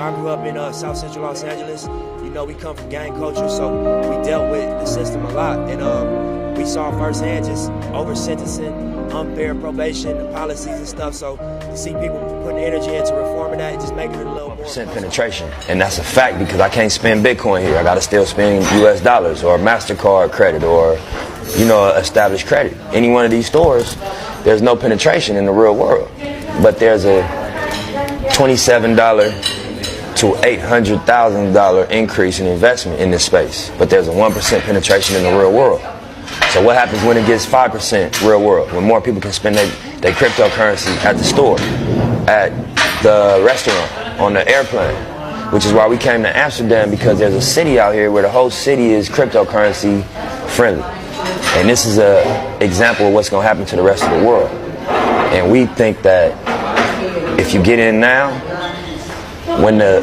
I grew up in South Central Los Angeles. You know, we come from gang culture, so we dealt with the system a lot. And we saw firsthand just over-sentencing, unfair probation, the policies and stuff. So to see people putting energy into reforming that and just making it a little more... penetration. And that's a fact because I can't spend Bitcoin here. I got to still spend US dollars or MasterCard credit or, you know, established credit. Any one of these stores, there's no penetration in the real world. But there's a $27 to $800,000 increase in investment in this space. But there's a 1% penetration in the real world. So what happens when it gets 5% real world? When more people can spend their cryptocurrency at the store, at the restaurant, on the airplane, which is why we came to Amsterdam, because there's a city out here where the whole city is cryptocurrency friendly. And this is an example of what's going to happen to the rest of the world. And we think that if you get in now, when the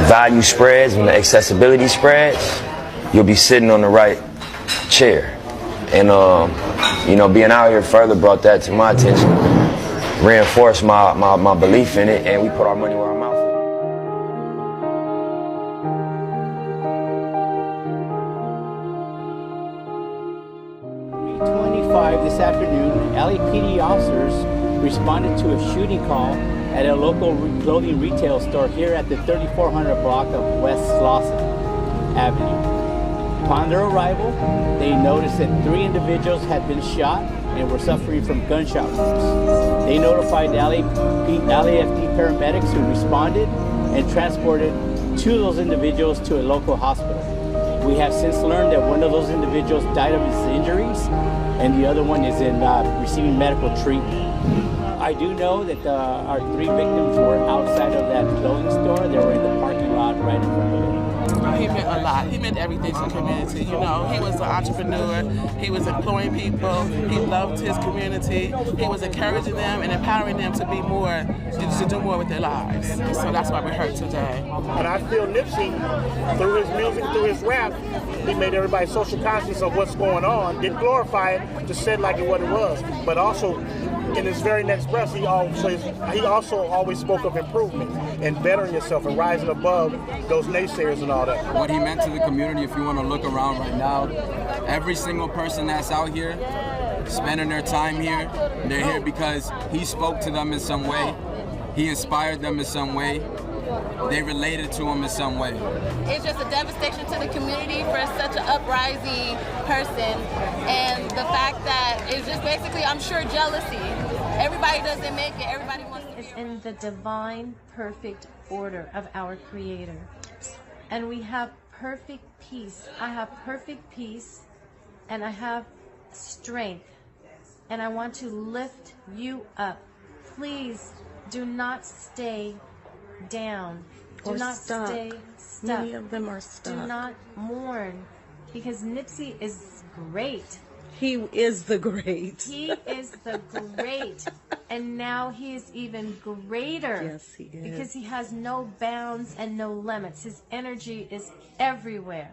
value spreads, when the accessibility spreads, you'll be sitting on the right chair. And, you know, being out here further brought that to my attention, reinforced my belief in it, and we put our money where our mouth is. 3:25 this afternoon, LAPD officers responded to a shooting call at a local clothing retail store here at the 3400 block of West Slauson Avenue. Upon their arrival, they noticed that 3 individuals had been shot and were suffering from gunshot wounds. They notified LAFD paramedics who responded and transported 2 of those individuals to a local hospital. We have since learned that one of those individuals died of his injuries and the other one is in receiving medical treatment. I do know that our 3 victims were outside of that clothing store. They were in the parking lot right in front of it. He meant a lot. He meant everything to the community. You know, he was an entrepreneur. He was employing people. He loved his community. He was encouraging them and empowering them to be more, to do more with their lives. So that's why we're hurt today. And I feel Nipsey, through his music, through his rap, he made everybody social conscious of what's going on. Didn't glorify it, just said like what it was. But also, in his very next breath, he also always spoke of improvement and bettering yourself and rising above those naysayers and all that. What he meant to the community, if you want to look around right now, every single person that's out here, spending their time here, they're here because he spoke to them in some way, he inspired them in some way, they related to him in some way. It's just a devastation to the community for such an uprising person, and the fact that it's just basically, I'm sure, jealousy. Everybody doesn't make it, everybody wants to be. It's in the divine, perfect order of our Creator. And we have perfect peace. I have perfect peace, and I have strength. And I want to lift you up. Please do not stay down. Do not stay stuck. Many of them are stuck. Do not mourn, because Nipsey is great. He is the great. He is the great. And now he is even greater. Yes, he is. Because he has no bounds and no limits. His energy is everywhere.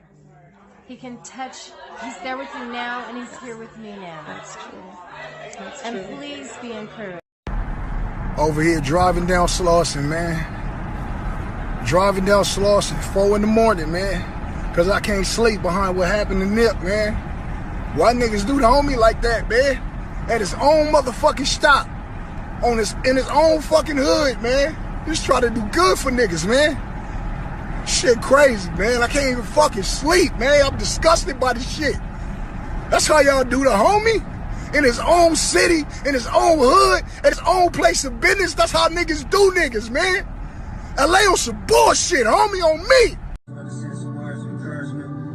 He can touch. He's there with you now, and he's here with me now. That's true. That's and true. please be encouraged. Over here driving down Slauson, man. Driving down Slauson, 4 in the morning, man. Because I can't sleep behind what happened to Nip, man. Why niggas do the homie like that, man? At his own motherfucking stop. In his own fucking hood, man. Just try to do good for niggas, man. Shit crazy, man. I can't even fucking sleep, man. I'm disgusted by this shit. That's how y'all do the homie? In his own city, in his own hood, at his own place of business. That's how niggas do niggas, man. LA on some bullshit, homie, on me.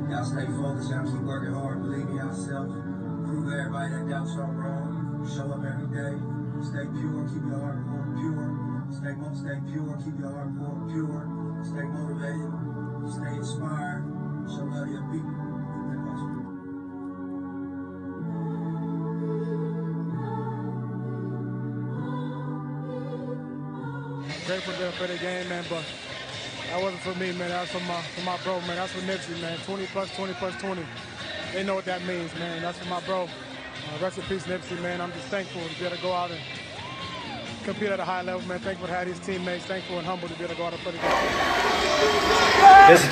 Y'all stay focused, y'all keep working hard, believe in yourself. Prove everybody that doubts y'all wrong. Show up every day. Stay pure, keep your heart more pure. Stay pure, keep your heart more pure. Stay motivated, stay inspired. Show love to your people. Grateful for the game, man, but that wasn't for me, man. That was for my bro, man. That's for Nipsey, man. 20 plus 20 plus 20. They know what that means, man. That's for my bro. Rest in peace, Nipsey, man. I'm just thankful to be able to go out and compete at a high level, man. Thankful to have these teammates. Thankful and humble to be able to go out and play the game. This is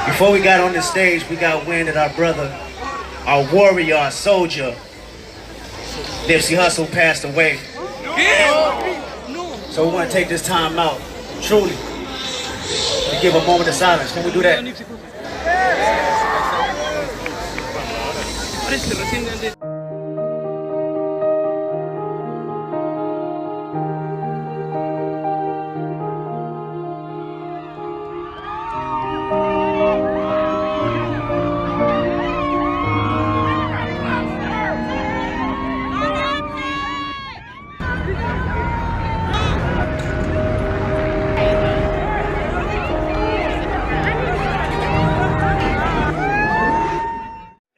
before we got on the stage, we got wind that our brother, our warrior, our soldier, Nipsey Hussle passed away. So we want to take this time out, truly, to give a moment of silence. Can we do that?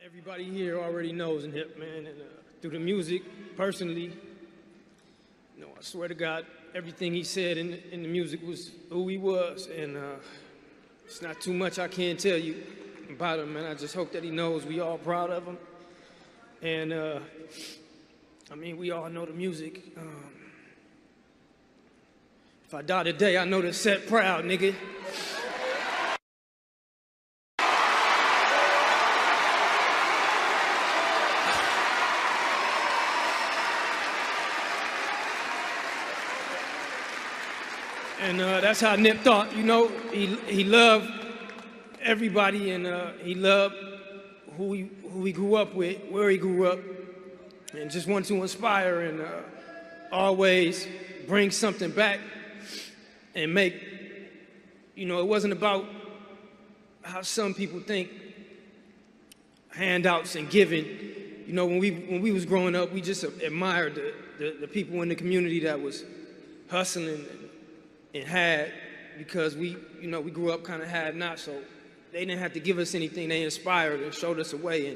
Everybody here already knows in hip, man, and through the music, personally, you know, I swear to God, everything he said in the music was who he was, and it's not too much I can tell you about him, and I just hope that he knows we all proud of him, and I mean, we all know the music. If I die today, I know the set proud, nigga. And that's how Nip thought, you know. He loved everybody, and he loved who he grew up with, where he grew up, and just wanted to inspire and always bring something back and make, you know, it wasn't about how some people think, handouts and giving. You know, when we was growing up, we just admired the people in the community that was hustling and had, because we grew up kind of had not, so they didn't have to give us anything. They inspired and showed us a way,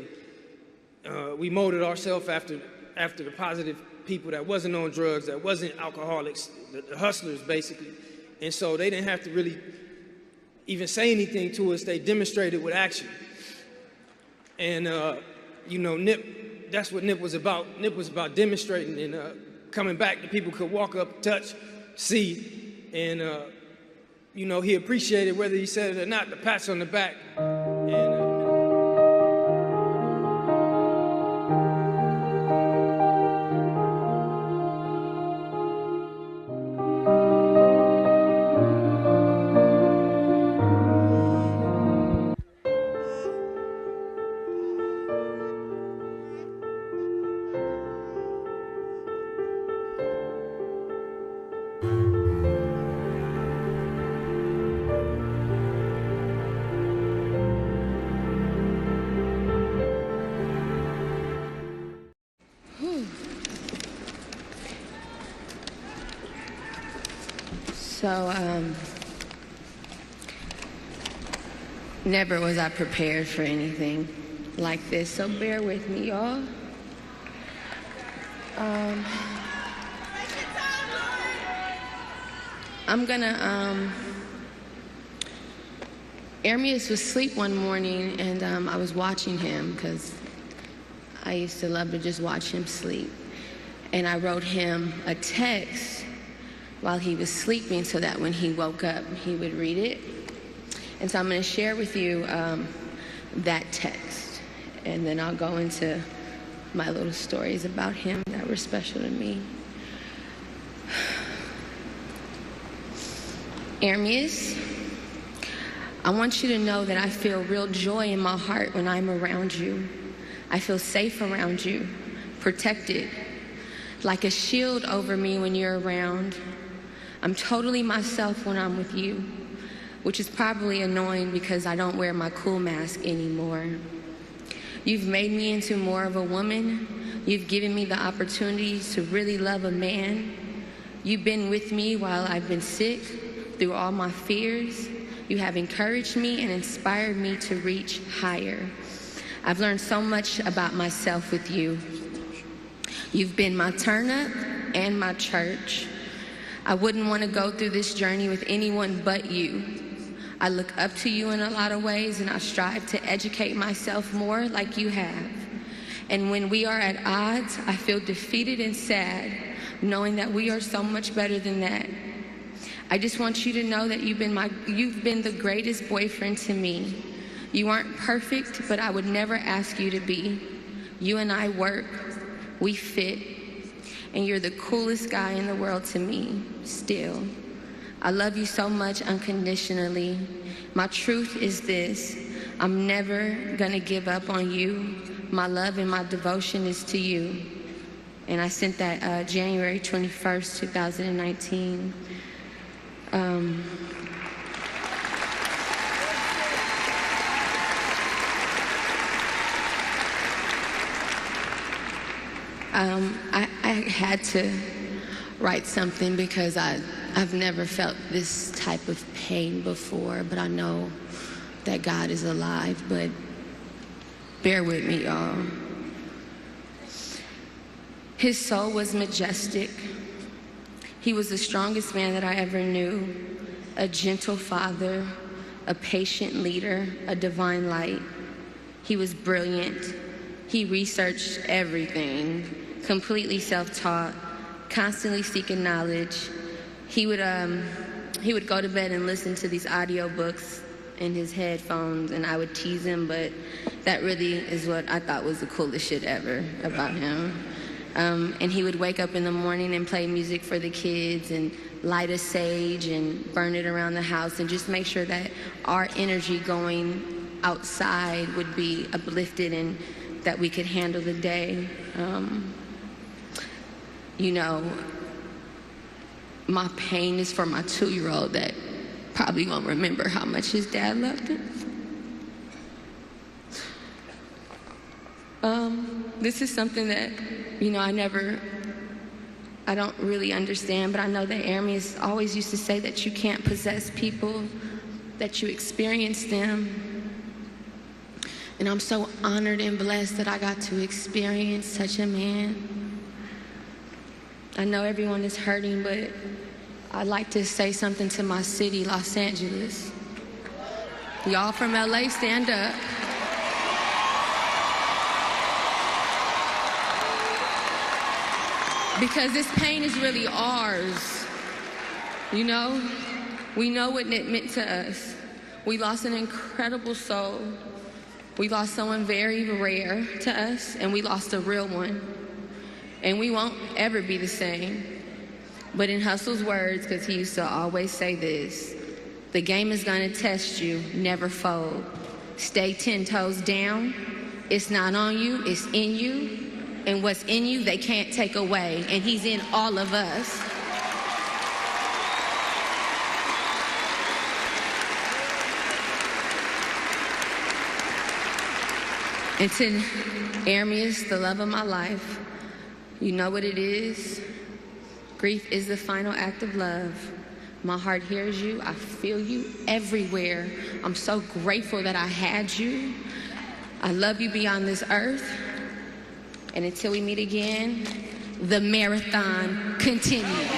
and we molded ourselves after the positive people that wasn't on drugs, that wasn't alcoholics, the hustlers basically. And so they didn't have to really even say anything to us. They demonstrated with action. And you know, Nip, that's what Nip was about. Nip was about demonstrating and coming back that people could walk up, touch, see. And, you know, he appreciated, whether he said it or not, the pats on the back. And, So, never was I prepared for anything like this, so bear with me, y'all. I'm gonna, Ermias was asleep one morning, and I was watching him, because I used to love to just watch him sleep. And I wrote him a text while he was sleeping so that when he woke up, he would read it. And so I'm going to share with you that text, and then I'll go into my little stories about him that were special to me. Ermias, I want you to know that I feel real joy in my heart when I'm around you. I feel safe around you, protected, like a shield over me when you're around. I'm totally myself when I'm with you, which is probably annoying because I don't wear my cool mask anymore. You've made me into more of a woman. You've given me the opportunity to really love a man. You've been with me while I've been sick, through all my fears. You have encouraged me and inspired me to reach higher. I've learned so much about myself with you. You've been my turn up and my church. I wouldn't want to go through this journey with anyone but you. I look up to you in a lot of ways, and I strive to educate myself more like you have. And when we are at odds, I feel defeated and sad, knowing that we are so much better than that. I just want you to know that you've been the greatest boyfriend to me. You aren't perfect, but I would never ask you to be. You and I work, we fit, and you're the coolest guy in the world to me, still. I love you so much unconditionally. My truth is this: I'm never gonna give up on you. My love and my devotion is to you. And I sent that January 21st, 2019. I had to write something because I've never felt this type of pain before, but I know that God is alive. But bear with me, y'all. His soul was majestic. He was the strongest man that I ever knew, a gentle father, a patient leader, a divine light. He was brilliant. He researched everything, completely self-taught, constantly seeking knowledge. He would go to bed and listen to these audiobooks in his headphones, and I would tease him, but that really is what I thought was the coolest shit ever about him. And he would wake up in the morning and play music for the kids and light a sage and burn it around the house and just make sure that our energy going outside would be uplifted and that we could handle the day. You know, my pain is for my 2-year-old that probably won't remember how much his dad loved him. This is something that, you know, I don't really understand, but I know that Aramis always used to say that you can't possess people, that you experience them. And I'm so honored and blessed that I got to experience such a man. I know everyone is hurting, but I'd like to say something to my city, Los Angeles. Y'all from LA, stand up. Because this pain is really ours, you know? We know what it meant to us. We lost an incredible soul. We lost someone very rare to us, and we lost a real one. And we won't ever be the same. But in Hussle's words, because he used to always say this, the game is gonna test you, never fold. Stay 10 toes down. It's not on you, it's in you. And what's in you, they can't take away. And he's in all of us. And to Aramis, the love of my life, you know what it is. Grief is the final act of love. My heart hears you. I feel you everywhere. I'm so grateful that I had you. I love you beyond this earth. And until we meet again, the marathon continues.